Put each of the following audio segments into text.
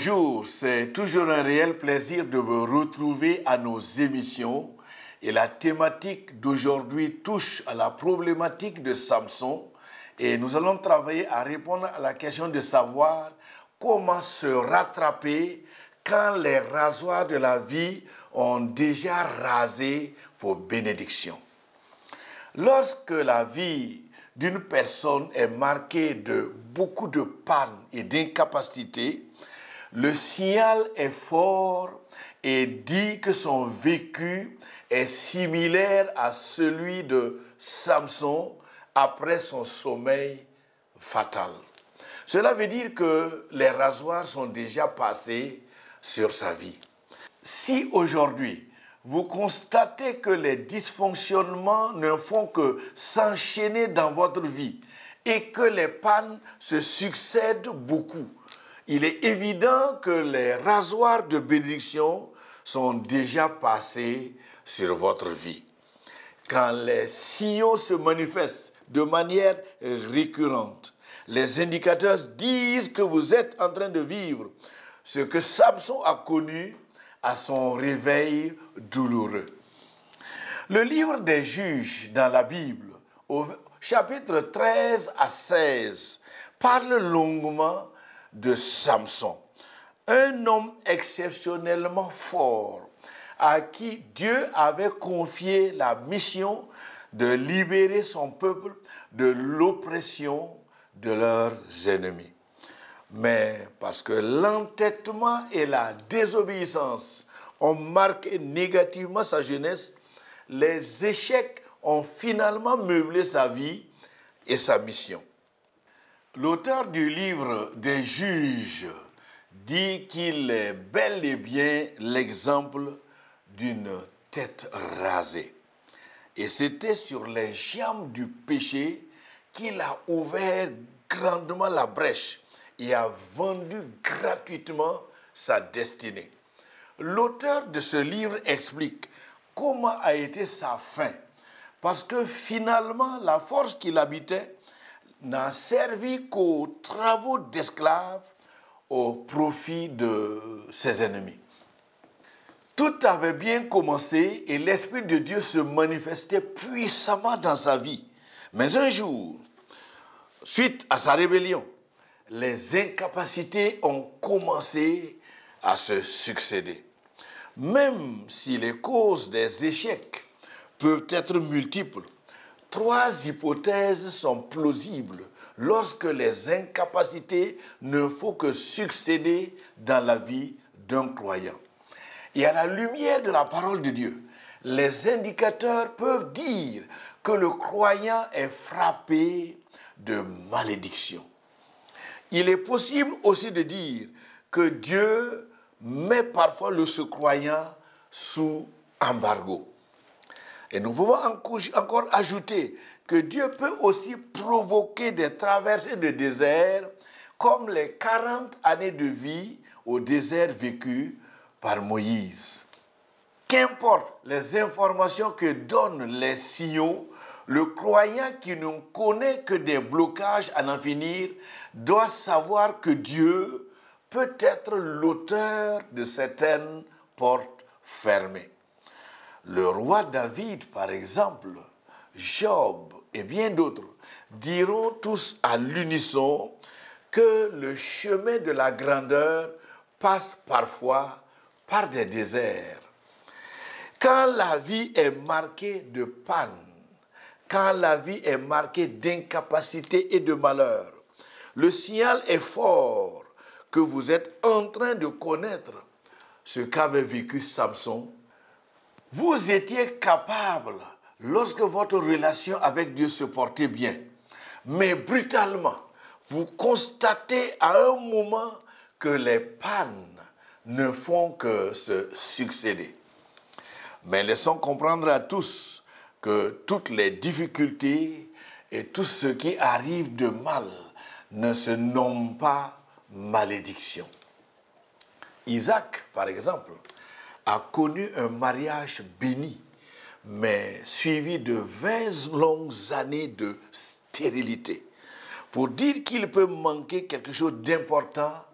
Bonjour, c'est toujours un réel plaisir de vous retrouver à nos émissions et la thématique d'aujourd'hui touche à la problématique de Samson et nous allons travailler à répondre à la question de savoir comment se rattraper quand les rasoirs de la vie ont déjà rasé vos bénédictions. Lorsque la vie d'une personne est marquée de beaucoup de pannes et d'incapacités, le signal est fort et dit que son vécu est similaire à celui de Samson après son sommeil fatal. Cela veut dire que les rasoirs sont déjà passés sur sa vie. Si aujourd'hui, vous constatez que les dysfonctionnements ne font que s'enchaîner dans votre vie et que les pannes se succèdent beaucoup, il est évident que les rasoirs de bénédiction sont déjà passés sur votre vie. Quand les signaux se manifestent de manière récurrente, les indicateurs disent que vous êtes en train de vivre ce que Samson a connu à son réveil douloureux. Le livre des Juges dans la Bible, au chapitre 13 à 16, parle longuement de Samson, un homme exceptionnellement fort à qui Dieu avait confié la mission de libérer son peuple de l'oppression de leurs ennemis. Mais parce que l'entêtement et la désobéissance ont marqué négativement sa jeunesse, les échecs ont finalement meublé sa vie et sa mission. L'auteur du livre des Juges dit qu'il est bel et bien l'exemple d'une tête rasée. Et c'était sur les jambes du péché qu'il a ouvert grandement la brèche et a vendu gratuitement sa destinée. L'auteur de ce livre explique comment a été sa fin, parce que finalement la force qu'il habitait n'a servi qu'aux travaux d'esclaves au profit de ses ennemis. Tout avait bien commencé et l'Esprit de Dieu se manifestait puissamment dans sa vie. Mais un jour, suite à sa rébellion, les incapacités ont commencé à se succéder. Même si les causes des échecs peuvent être multiples, 3 hypothèses sont plausibles lorsque les incapacités ne font que succéder dans la vie d'un croyant. Et à la lumière de la parole de Dieu, les indicateurs peuvent dire que le croyant est frappé de malédiction. Il est possible aussi de dire que Dieu met parfois ce croyant sous embargo. Et nous pouvons encore ajouter que Dieu peut aussi provoquer des traversées de désert, comme les 40 années de vie au désert vécues par Moïse. Qu'importe les informations que donnent les signaux, le croyant qui ne connaît que des blocages à n'en finir doit savoir que Dieu peut être l'auteur de certaines portes fermées. Le roi David, par exemple, Job et bien d'autres diront tous à l'unisson que le chemin de la grandeur passe parfois par des déserts. Quand la vie est marquée de panne, quand la vie est marquée d'incapacité et de malheur, le signal est fort que vous êtes en train de connaître ce qu'avait vécu Samson. Vous étiez capable, lorsque votre relation avec Dieu se portait bien, mais brutalement, vous constatez à un moment que les pannes ne font que se succéder. Mais laissons comprendre à tous que toutes les difficultés et tout ce qui arrive de mal ne se nomment pas malédiction. Isaac, par exemple, a connu un mariage béni, mais suivi de 20 longues années de stérilité. Pour dire qu'il peut manquer quelque chose d'important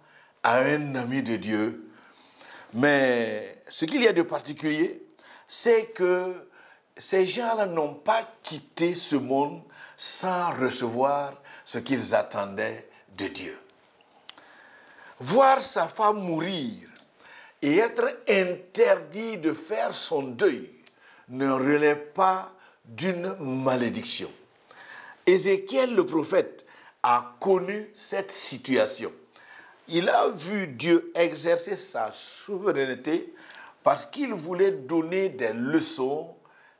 à un ami de Dieu. Mais ce qu'il y a de particulier, c'est que ces gens-là n'ont pas quitté ce monde sans recevoir ce qu'ils attendaient de Dieu. Voir sa femme mourir et être interdit de faire son deuil ne relève pas d'une malédiction. Ézéchiel le prophète a connu cette situation. Il a vu Dieu exercer sa souveraineté parce qu'il voulait donner des leçons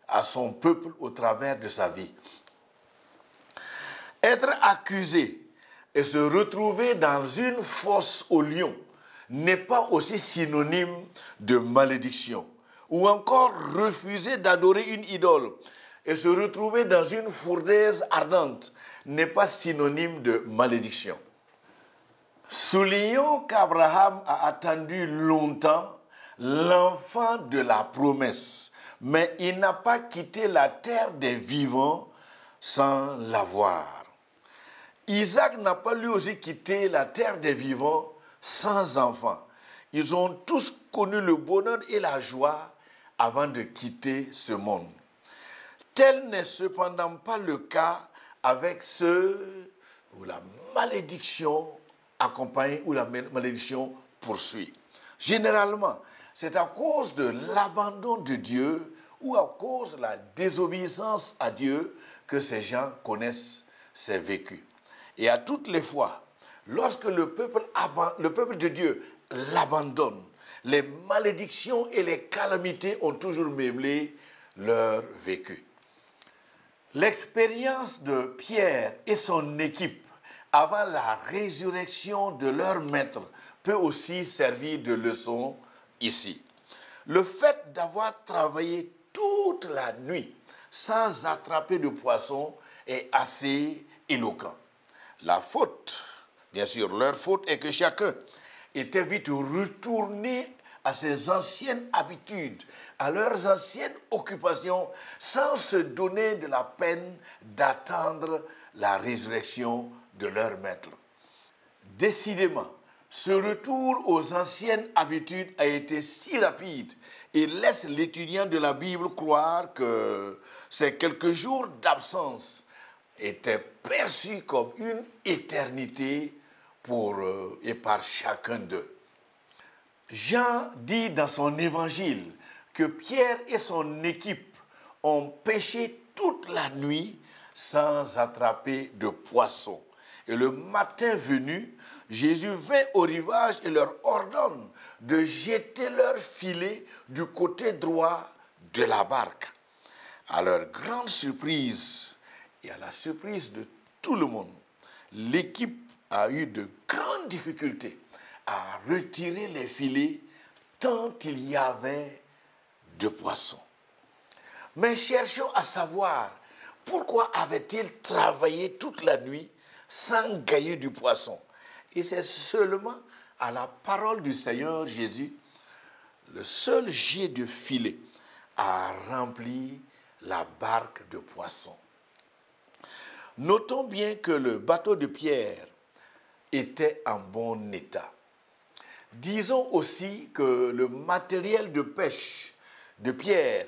à son peuple au travers de sa vie. Être accusé et se retrouver dans une fosse au lion n'est pas aussi synonyme de malédiction. Ou encore refuser d'adorer une idole et se retrouver dans une fournaise ardente n'est pas synonyme de malédiction. Soulignons qu'Abraham a attendu longtemps l'enfant de la promesse, mais il n'a pas quitté la terre des vivants sans l'avoir. Isaac n'a pas lui aussi quitté la terre des vivants sans enfant. Ils ont tous connu le bonheur et la joie avant de quitter ce monde. Tel n'est cependant pas le cas avec ceux où la malédiction accompagne ou la malédiction poursuit. Généralement, c'est à cause de l'abandon de Dieu ou à cause de la désobéissance à Dieu que ces gens connaissent ces vécus. Et à toutes les fois, lorsque le peuple de Dieu l'abandonne, les malédictions et les calamités ont toujours meublé leur vécu. L'expérience de Pierre et son équipe avant la résurrection de leur maître peut aussi servir de leçon ici. Le fait d'avoir travaillé toute la nuit sans attraper de poisson est assez éloquent. La faute, bien sûr, leur faute est que chacun était vite retourné à ses anciennes habitudes, à leurs anciennes occupations, sans se donner de la peine d'attendre la résurrection de leur maître. Décidément, ce retour aux anciennes habitudes a été si rapide et laisse l'étudiant de la Bible croire que ces quelques jours d'absence étaient perçus comme une éternité pour eux et par chacun d'eux. Jean dit dans son évangile que Pierre et son équipe ont pêché toute la nuit sans attraper de poisson. Et le matin venu, Jésus vint au rivage et leur ordonne de jeter leur filet du côté droit de la barque. À leur grande surprise et à la surprise de tout le monde, l'équipe a eu de grandes difficultés à retirer les filets tant il y avait de poissons. Mais cherchons à savoir pourquoi avait-il travaillé toute la nuit sans gagner du poisson. Et c'est seulement à la parole du Seigneur Jésus, le seul jet de filet a rempli la barque de poissons. Notons bien que le bateau de Pierre était en bon état. Disons aussi que le matériel de pêche de Pierre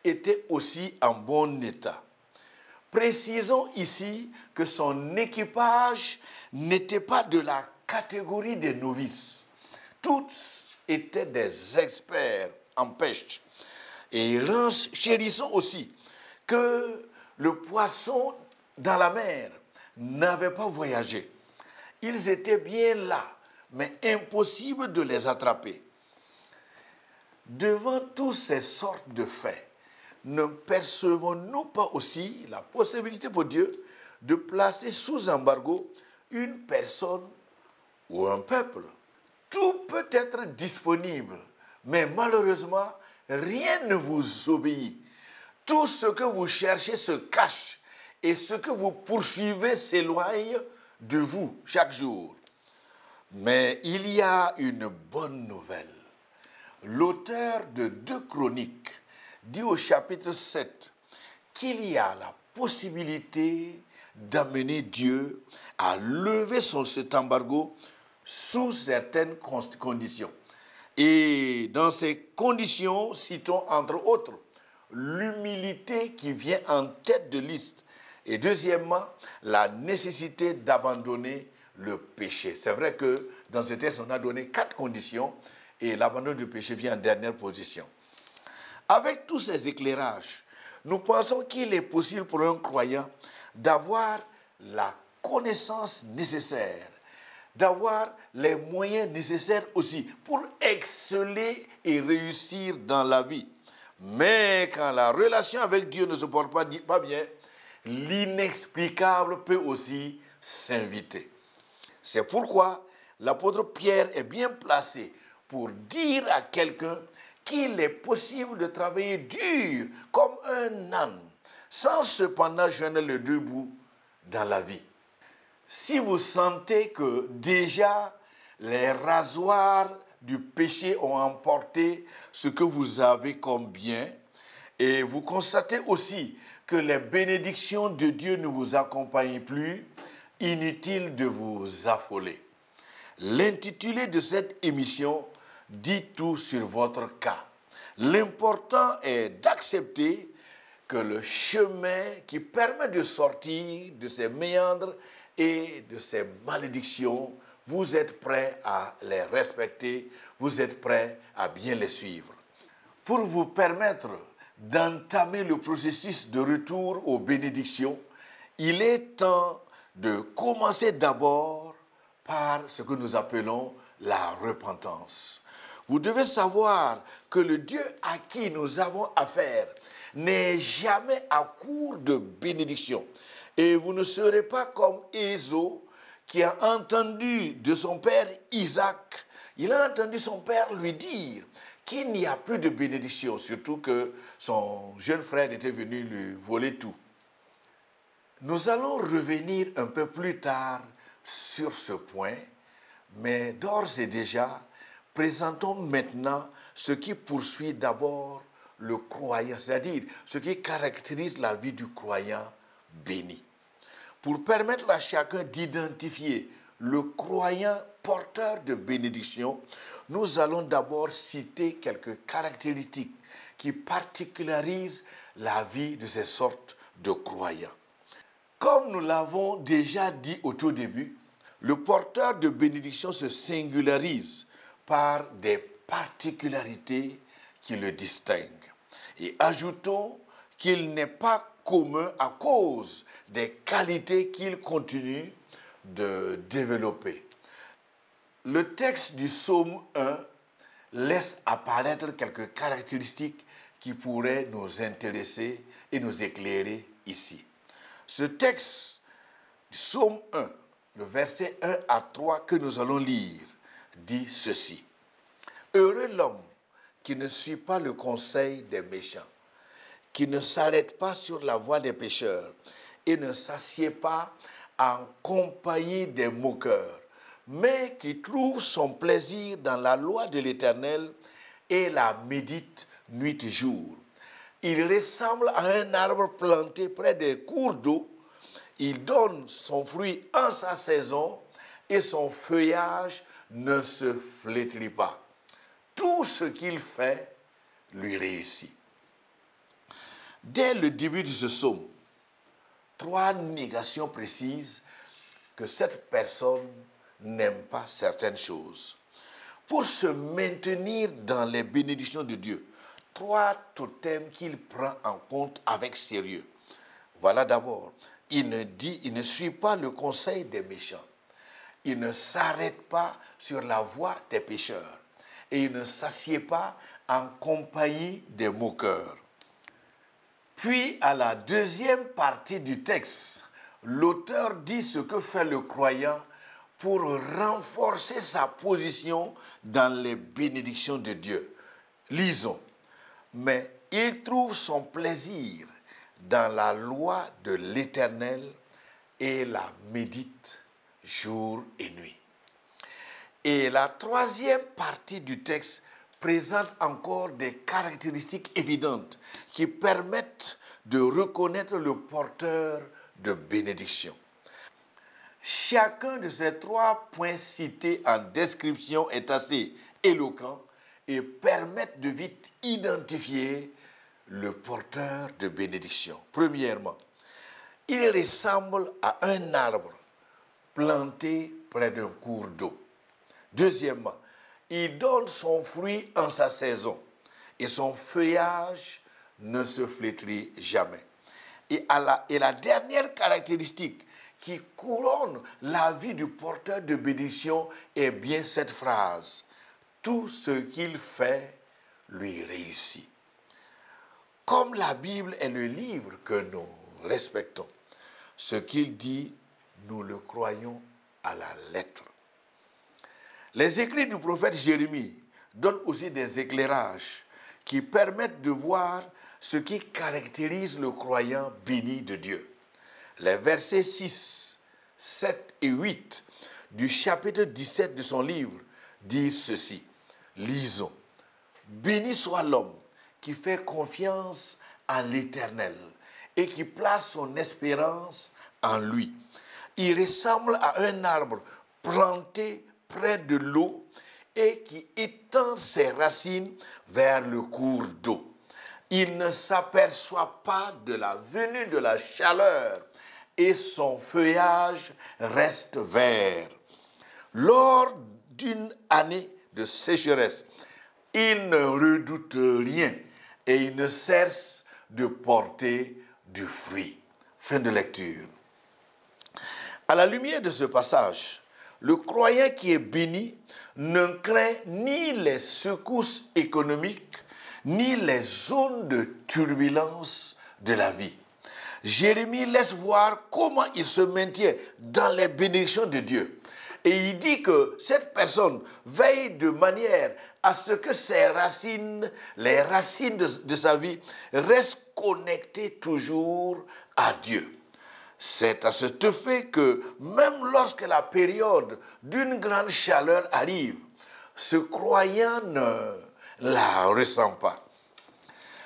était aussi en bon état. Précisons ici que son équipage n'était pas de la catégorie des novices. Tous étaient des experts en pêche. Et renchérissons aussi que le poisson dans la mer n'avait pas voyagé. Ils étaient bien là, mais impossible de les attraper. Devant toutes ces sortes de faits, ne percevons-nous pas aussi la possibilité pour Dieu de placer sous embargo une personne ou un peuple? Tout peut être disponible, mais malheureusement, rien ne vous obéit. Tout ce que vous cherchez se cache et ce que vous poursuivez s'éloigne de vous chaque jour. Mais il y a une bonne nouvelle. L'auteur de 2 Chroniques dit au chapitre 7 qu'il y a la possibilité d'amener Dieu à lever cet embargo sous certaines conditions. Et dans ces conditions, citons entre autres l'humilité qui vient en tête de liste. Et deuxièmement, la nécessité d'abandonner le péché. C'est vrai que dans ce texte, on a donné 4 conditions et l'abandon du péché vient en dernière position. Avec tous ces éclairages, nous pensons qu'il est possible pour un croyant d'avoir la connaissance nécessaire, d'avoir les moyens nécessaires aussi pour exceller et réussir dans la vie. Mais quand la relation avec Dieu ne se porte pas bien, l'inexplicable peut aussi s'inviter. C'est pourquoi l'apôtre Pierre est bien placé pour dire à quelqu'un qu'il est possible de travailler dur comme un âne, sans cependant joindre les deux bouts dans la vie. Si vous sentez que déjà les rasoirs du péché ont emporté ce que vous avez comme bien, et vous constatez aussi que les bénédictions de Dieu ne vous accompagnent plus, inutile de vous affoler. L'intitulé de cette émission dit tout sur votre cas. L'important est d'accepter que le chemin qui permet de sortir de ces méandres et de ces malédictions, vous êtes prêt à les respecter, vous êtes prêt à bien les suivre. Pour vous permettre d'entamer le processus de retour aux bénédictions, il est temps de commencer d'abord par ce que nous appelons la repentance. Vous devez savoir que le Dieu à qui nous avons affaire n'est jamais à court de bénédictions. Et vous ne serez pas comme Ésaü qui a entendu de son père Isaac, il a entendu son père lui dire qu'il n'y a plus de bénédiction, surtout que son jeune frère était venu lui voler tout. Nous allons revenir un peu plus tard sur ce point, mais d'ores et déjà, présentons maintenant ce qui poursuit d'abord le croyant, c'est-à-dire ce qui caractérise la vie du croyant béni. Pour permettre à chacun d'identifier le croyant porteur de bénédiction, nous allons d'abord citer quelques caractéristiques qui particularisent la vie de ces sortes de croyants. Comme nous l'avons déjà dit au tout début, le porteur de bénédiction se singularise par des particularités qui le distinguent. Et ajoutons qu'il n'est pas commun à cause des qualités qu'il continue de développer. Le texte du psaume 1 laisse apparaître quelques caractéristiques qui pourraient nous intéresser et nous éclairer ici. Ce texte du psaume 1, le verset 1 à 3 que nous allons lire, dit ceci. « Heureux l'homme qui ne suit pas le conseil des méchants, qui ne s'arrête pas sur la voie des pécheurs et ne s'assied pas en compagnie des moqueurs, mais qui trouve son plaisir dans la loi de l'Éternel et la médite nuit et jour. Il ressemble à un arbre planté près des cours d'eau. Il donne son fruit en sa saison et son feuillage ne se flétrit pas. Tout ce qu'il fait lui réussit. » Dès le début de ce psaume, 3 négations précisent que cette personne n'aime pas certaines choses. Pour se maintenir dans les bénédictions de Dieu, 3 totems qu'il prend en compte avec sérieux. Voilà d'abord, il ne suit pas le conseil des méchants. Il ne s'arrête pas sur la voie des pécheurs. Et il ne s'assied pas en compagnie des moqueurs. Puis, à la deuxième partie du texte, l'auteur dit ce que fait le croyant pour renforcer sa position dans les bénédictions de Dieu. Lisons. « Mais il trouve son plaisir dans la loi de l'Éternel et la médite jour et nuit. » Et la troisième partie du texte présente encore des caractéristiques évidentes qui permettent de reconnaître le porteur de bénédiction. Chacun de ces 3 points cités en description est assez éloquent et permettent de vite identifier le porteur de bénédiction. Premièrement, il ressemble à un arbre planté près d'un cours d'eau. Deuxièmement, il donne son fruit en sa saison et son feuillage ne se flétrit jamais. Et la dernière caractéristique qui couronne la vie du porteur de bénédiction est bien cette phrase: tout ce qu'il fait lui réussit. Comme la Bible est le livre que nous respectons, ce qu'il dit, nous le croyons à la lettre. Les écrits du prophète Jérémie donnent aussi des éclairages qui permettent de voir ce qui caractérise le croyant béni de Dieu. Les versets 6, 7 et 8 du chapitre 17 de son livre disent ceci. Lisons. Béni soit l'homme qui fait confiance en l'Éternel et qui place son espérance en lui. Il ressemble à un arbre planté près de l'eau et qui étend ses racines vers le cours d'eau. Il ne s'aperçoit pas de la venue de la chaleur et son feuillage reste vert. Lors d'une année de sécheresse, il ne redoute rien et il ne cesse de porter du fruit. Fin de lecture. À la lumière de ce passage, le croyant qui est béni ne craint ni les secousses économiques, ni les zones de turbulence de la vie. Jérémie laisse voir comment il se maintient dans les bénédictions de Dieu. Et il dit que cette personne veille de manière à ce que ses racines, les racines de sa vie, restent connectées toujours à Dieu. C'est à cet effet que même lorsque la période d'une grande chaleur arrive, ce croyant ne la ressent pas.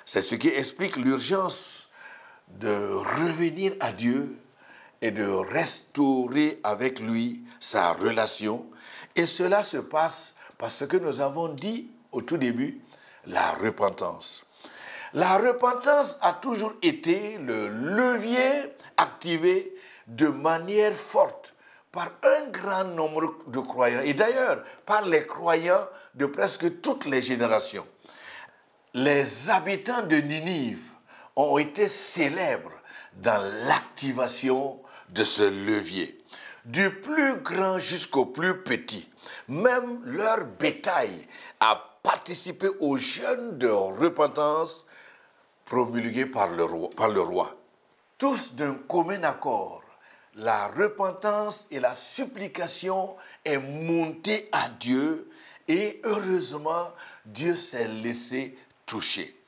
C'est ce qui explique l'urgence de revenir à Dieu et de restaurer avec lui sa relation. Et cela se passe parce que nous avons dit au tout début, la repentance. La repentance a toujours été le levier activé de manière forte par un grand nombre de croyants, et d'ailleurs par les croyants de presque toutes les générations. Les habitants de Ninive ont été célèbres dans l'activation de ce levier. Du plus grand jusqu'au plus petit, même leur bétail a participé au jeûne de repentance promulgué par le roi. Tous d'un commun accord, la repentance et la supplication est montée à Dieu et heureusement, Dieu s'est laissé toucher.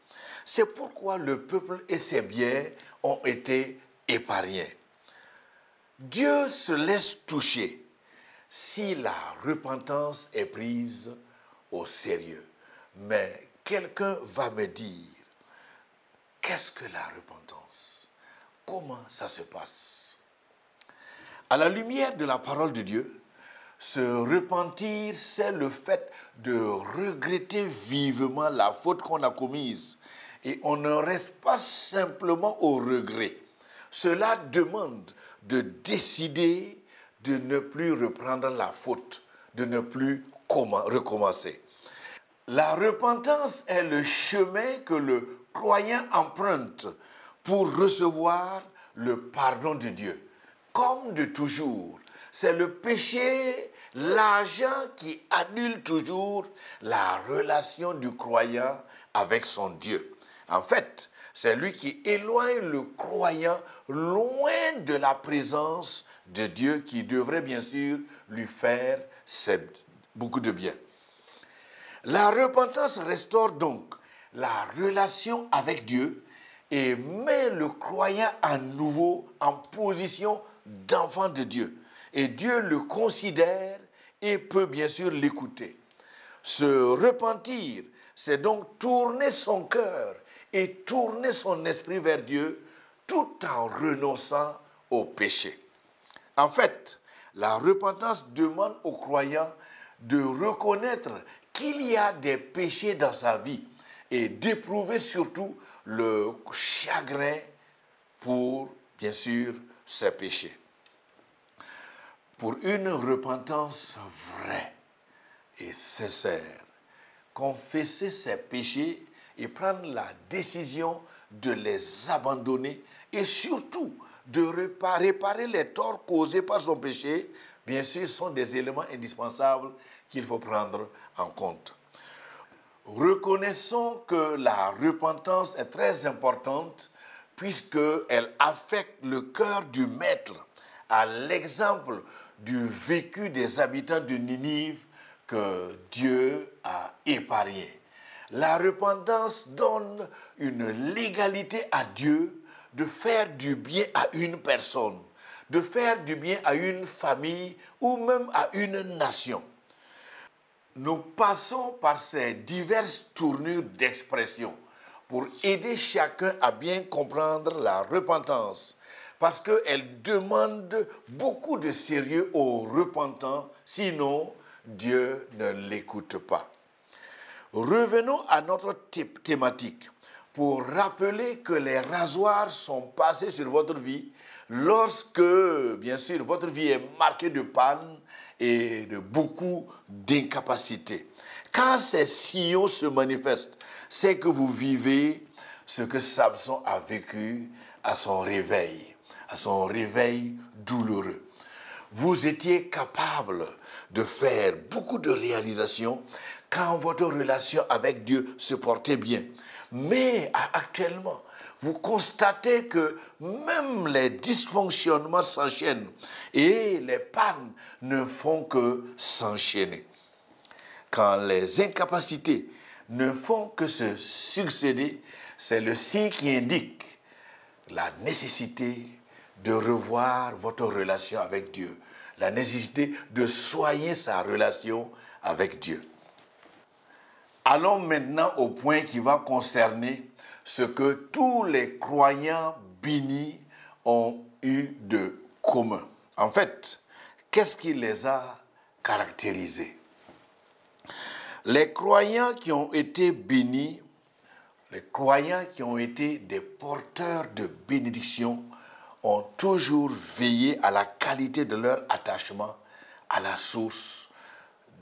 C'est pourquoi le peuple et ses biens ont été épargnés. Dieu se laisse toucher si la repentance est prise au sérieux. Mais quelqu'un va me dire, qu'est-ce que la repentance? Comment ça se passe? À la lumière de la parole de Dieu, se repentir, c'est le fait de regretter vivement la faute qu'on a commise. Et on ne reste pas simplement au regret. Cela demande de décider de ne plus reprendre la faute, de ne plus recommencer. La repentance est le chemin que le croyant emprunte pour recevoir le pardon de Dieu. Comme de toujours, c'est le péché, l'agent qui annule toujours la relation du croyant avec son Dieu. En fait, c'est lui qui éloigne le croyant loin de la présence de Dieu qui devrait bien sûr lui faire beaucoup de bien. La repentance restaure donc la relation avec Dieu et met le croyant à nouveau en position d'enfant de Dieu. Et Dieu le considère et peut bien sûr l'écouter. Se repentir, c'est donc tourner son cœur et tourner son esprit vers Dieu tout en renonçant au péché. En fait, La repentance demande aux croyants de reconnaître qu'il y a des péchés dans sa vie et d'éprouver surtout le chagrin pour, bien sûr, ces péchés. Pour une repentance vraie et sincère, confesser ses péchés et prendre la décision de les abandonner et surtout de réparer les torts causés par son péché, bien sûr, sont des éléments indispensables qu'il faut prendre en compte. Reconnaissons que la repentance est très importante puisqu'elle affecte le cœur du maître, à l'exemple du vécu des habitants de Ninive que Dieu a épargné. La repentance donne une légalité à Dieu de faire du bien à une personne, de faire du bien à une famille ou même à une nation. Nous passons par ces diverses tournures d'expression pour aider chacun à bien comprendre la repentance, parce qu'elle demande beaucoup de sérieux aux repentants, sinon Dieu ne l'écoute pas. Revenons à notre thématique pour rappeler que les rasoirs sont passés sur votre vie lorsque, bien sûr, votre vie est marquée de panne et de beaucoup d'incapacités. Quand ces signaux se manifestent, c'est que vous vivez ce que Samson a vécu à son réveil douloureux. Vous étiez capable de faire beaucoup de réalisations quand votre relation avec Dieu se portait bien. Mais actuellement, vous constatez que même les dysfonctionnements s'enchaînent et les pannes ne font que s'enchaîner. Quand les incapacités ne font que se succéder, c'est le signe qui indique la nécessité de revoir votre relation avec Dieu, la nécessité de soigner sa relation avec Dieu. Allons maintenant au point qui va concerner ce que tous les croyants bénis ont eu de commun. En fait, qu'est-ce qui les a caractérisés? Les croyants qui ont été bénis, les croyants qui ont été des porteurs de bénédiction, ont toujours veillé à la qualité de leur attachement à la source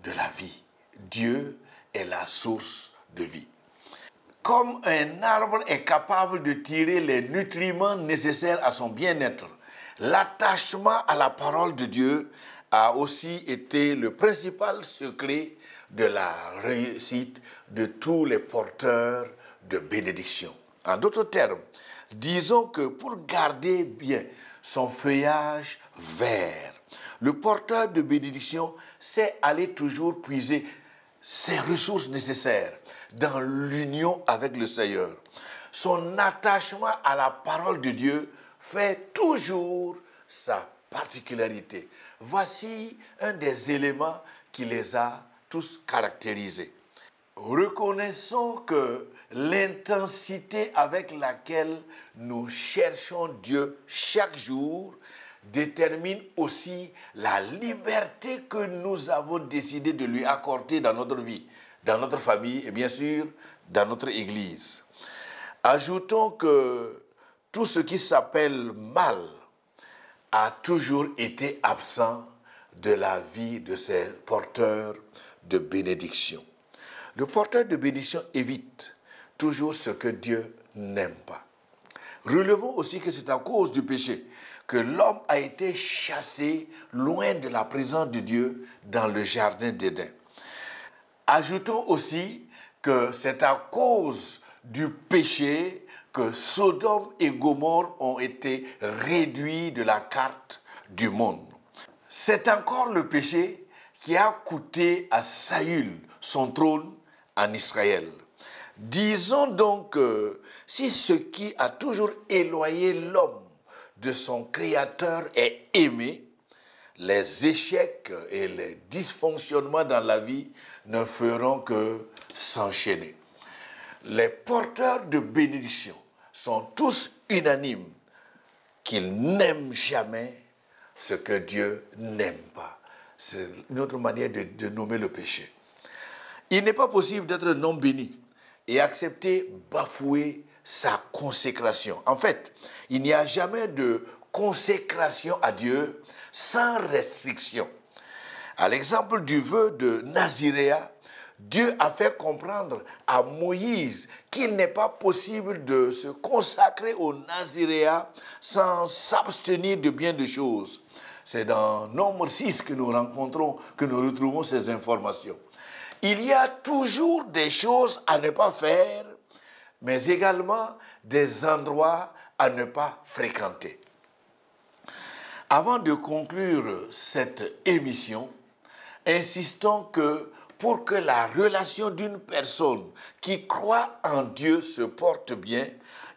de la vie. Dieu est la source de vie. Comme un arbre est capable de tirer les nutriments nécessaires à son bien-être, l'attachement à la parole de Dieu a aussi été le principal secret de la réussite de tous les porteurs de bénédiction. En d'autres termes, disons que pour garder bien son feuillage vert, le porteur de bénédiction sait aller toujours puiser ses ressources nécessaires dans l'union avec le Seigneur. Son attachement à la parole de Dieu fait toujours sa particularité. Voici un des éléments qui les a tous caractérisés. Reconnaissons que l'intensité avec laquelle nous cherchons Dieu chaque jour détermine aussi la liberté que nous avons décidé de lui accorder dans notre vie, dans notre famille et bien sûr dans notre Église. Ajoutons que tout ce qui s'appelle mal a toujours été absent de la vie de ces porteurs de bénédiction. Le porteur de bénédiction évite toujours ce que Dieu n'aime pas. Relevons aussi que c'est à cause du péché que l'homme a été chassé loin de la présence de Dieu dans le jardin d'Éden. Ajoutons aussi que c'est à cause du péché que Sodome et Gomorrhe ont été réduits de la carte du monde. C'est encore le péché qui a coûté à Saül son trône en Israël. Disons donc que si ce qui a toujours éloigné l'homme de son Créateur est aimé, les échecs et les dysfonctionnements dans la vie ne feront que s'enchaîner. Les porteurs de bénédiction sont tous unanimes qu'ils n'aiment jamais ce que Dieu n'aime pas. C'est une autre manière de nommer le péché. Il n'est pas possible d'être un homme béni et accepter bafouer sa consécration. En fait, il n'y a jamais de consécration à Dieu sans restriction. À l'exemple du vœu de Naziréa, Dieu a fait comprendre à Moïse qu'il n'est pas possible de se consacrer au Naziréa sans s'abstenir de bien de choses. C'est dans Nombre 6 que nous retrouvons ces informations. Il y a toujours des choses à ne pas faire, mais également des endroits à ne pas fréquenter. Avant de conclure cette émission, insistons que pour que la relation d'une personne qui croit en Dieu se porte bien,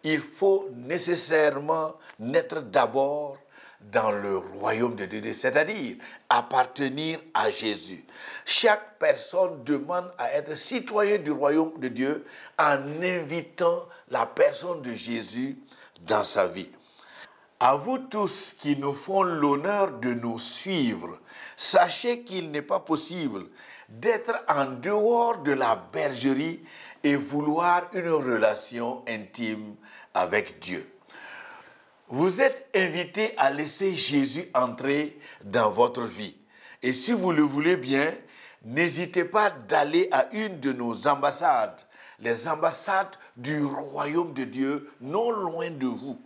il faut nécessairement naître d'abord dans le royaume de Dieu, c'est-à-dire appartenir à Jésus. Chaque personne demande à être citoyen du royaume de Dieu en invitant la personne de Jésus dans sa vie. À vous tous qui nous font l'honneur de nous suivre, sachez qu'il n'est pas possible d'être en dehors de la bergerie et vouloir une relation intime avec Dieu. Vous êtes invités à laisser Jésus entrer dans votre vie. Et si vous le voulez bien, n'hésitez pas d'aller à une de nos ambassades, les ambassades du royaume de Dieu, non loin de vous.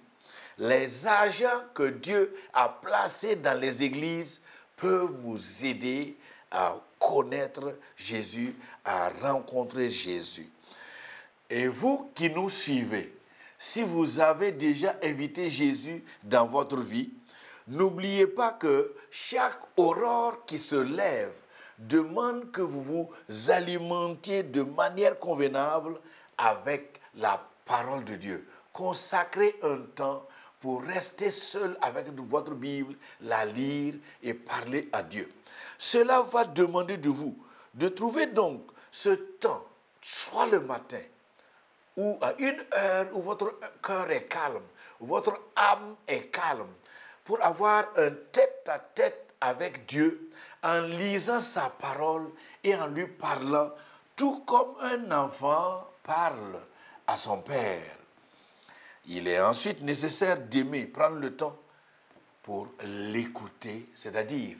Les agents que Dieu a placés dans les églises peuvent vous aider à connaître Jésus, à rencontrer Jésus. Et vous qui nous suivez, si vous avez déjà invité Jésus dans votre vie, n'oubliez pas que chaque aurore qui se lève demande que vous vous alimentiez de manière convenable avec la parole de Dieu. Consacrez un temps pour rester seul avec votre Bible, la lire et parler à Dieu. Cela va demander de vous de trouver donc ce temps, soit le matin, ou à une heure où votre cœur est calme, où votre âme est calme, pour avoir un tête-à-tête avec Dieu en lisant sa parole et en lui parlant, tout comme un enfant parle à son père. Il est ensuite nécessaire d'aimer, prendre le temps pour l'écouter, c'est-à-dire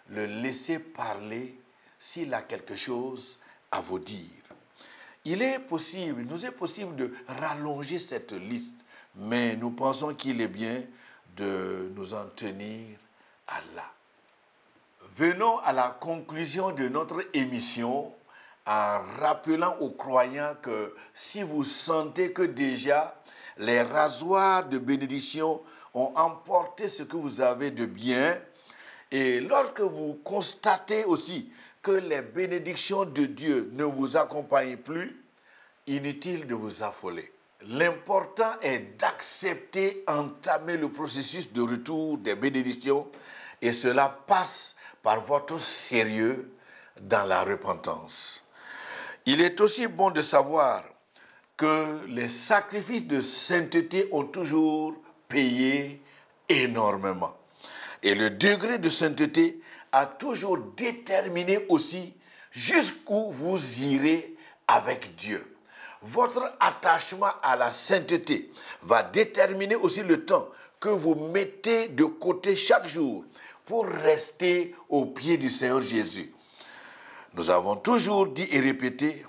le laisser parler s'il a quelque chose à vous dire. Il nous est possible de rallonger cette liste, mais nous pensons qu'il est bien de nous en tenir à là. Venons à la conclusion de notre émission en rappelant aux croyants que si vous sentez que déjà les rasoirs de bénédiction ont emporté ce que vous avez de bien, et lorsque vous constatez aussi que les bénédictions de Dieu ne vous accompagnent plus, inutile de vous affoler. L'important est d'accepter, entamer le processus de retour des bénédictions, et cela passe par votre sérieux dans la repentance. Il est aussi bon de savoir que les sacrifices de sainteté ont toujours payé énormément. Et le degré de sainteté a toujours déterminé aussi jusqu'où vous irez avec Dieu. Votre attachement à la sainteté va déterminer aussi le temps que vous mettez de côté chaque jour pour rester au pied du Seigneur Jésus. Nous avons toujours dit et répété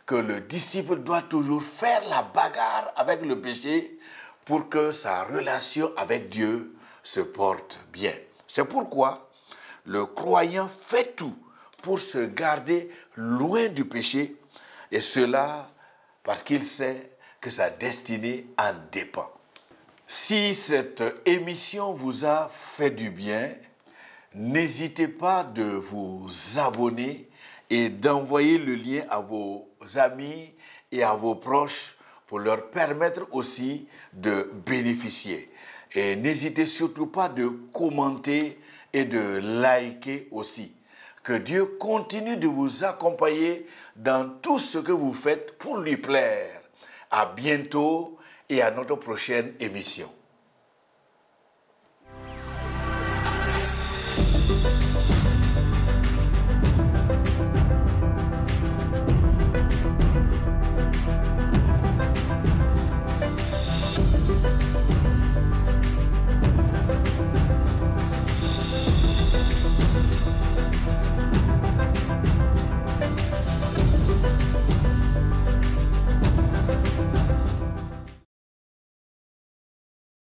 que le disciple doit toujours faire la bagarre avec le péché pour que sa relation avec Dieu se porte bien. C'est pourquoi le croyant fait tout pour se garder loin du péché, et cela parce qu'il sait que sa destinée en dépend. Si cette émission vous a fait du bien, n'hésitez pas de vous abonner et d'envoyer le lien à vos amis et à vos proches pour leur permettre aussi de bénéficier. Et n'hésitez surtout pas de commenter et de liker aussi. Que Dieu continue de vous accompagner dans tout ce que vous faites pour lui plaire. À bientôt et à notre prochaine émission.